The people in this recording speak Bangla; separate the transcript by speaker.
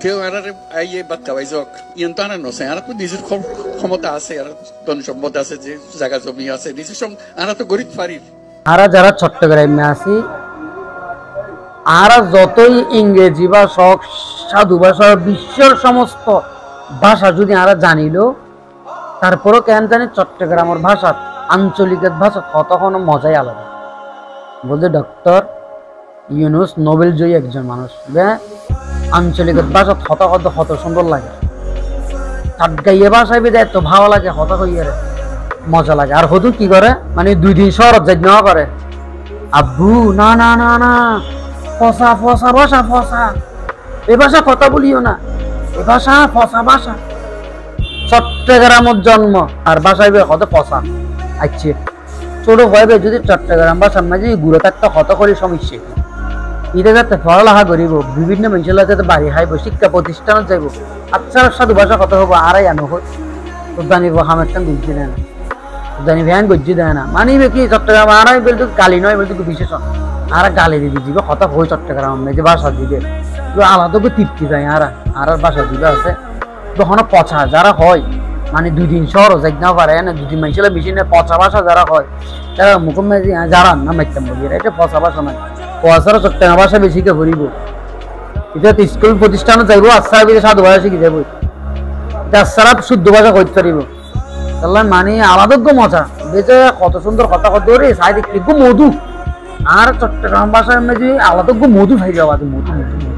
Speaker 1: কেউ আর আইয়ে বাদ খাওয়াই যাক ইয়ন তো আনার নছে আর তো নিজের ক্ষমতা আছে আর ধন সম্পদ আছে যে জায়গা জমি আছে নিজের আর তো গরিব ফারির
Speaker 2: আরা যারা চট্টগ্রামে আছি আর যতই ইংরেজি বা শখ সাধু ভাষা বিশ্বের সমস্ত ভাষা যদি আরা জানিল তারপরও কেন জানি চট্টগ্রামের ভাষা আঞ্চলিকের ভাষা কতক্ষণ মজাই আলাদা বলতে ডক্টর ইউনুস নোবেল জয়ী একজন মানুষ আঞ্চলিকের ভাষা হতা কত কত সুন্দর লাগে টাটগাইয়ে ভাষায় বেদে এত ভালো লাগে হতা কইয়ে মজা লাগে আর হতু কি করে মানে 2 দিন শহর যাই নেওয়া করে আব্বু না না না না ফসা ফসা ভাষা ফসা এ ভাষা কথা বলিও না এ ভাষা ফসা ভাষা চট্টগ্রামের জন্ম আর ভাষায় কত ফসা আচ্ছা ছোট ভাইবে যদি চট্টগ্রাম ভাষার মাঝে ঘুরে থাকতে কত করে সমস্যা এটা যাতে পড়ালেখা করিব বিভিন্ন মানুষের যাতে বাড়ি খাইব শিক্ষা প্রতিষ্ঠানে যাইব আচ্ছা সাধু ভাষা কত হবো আড়াই আনো হোক তো জানিব হামের টান গুজি দেয় না জানি ভ্যান গজ্জি দেয় না মানিবে কি চট্টগ্রাম আড়াই বলতে গালি নয় বলতে বিশেষণ আর গালি দিবি দিব কথা হই চট্টগ্রাম যে ভাষা দিবে আলাদা করে তৃপ্তি যায় আর ভাষা দিবে আছে তখন পচা যারা হয় মানে 2 দিন শহর যাই না পারে না 2 দিন মানুষের বেশি না পচা ভাষা যারা হয় তারা মুখোমুখি যারা না মাইতাম বলি এটা পচা ভাষা নয় পচারা চট্টগ্রাম ভাষা বেশিকে ভরিব এটা স্কুল প্রতিষ্ঠানে যাইব আচ্ছা সাধু ভাষা শিখে যাবো সারা শুদ্ধ ভাষা করতে পারিব তাহলে মানে আলাদা মজা বেঁচে কত সুন্দর কথা কত রে সাইড মধু আর চট্টগ্রাম ভাষায় আলাদা মধু খাই যাওয়া মধু মধু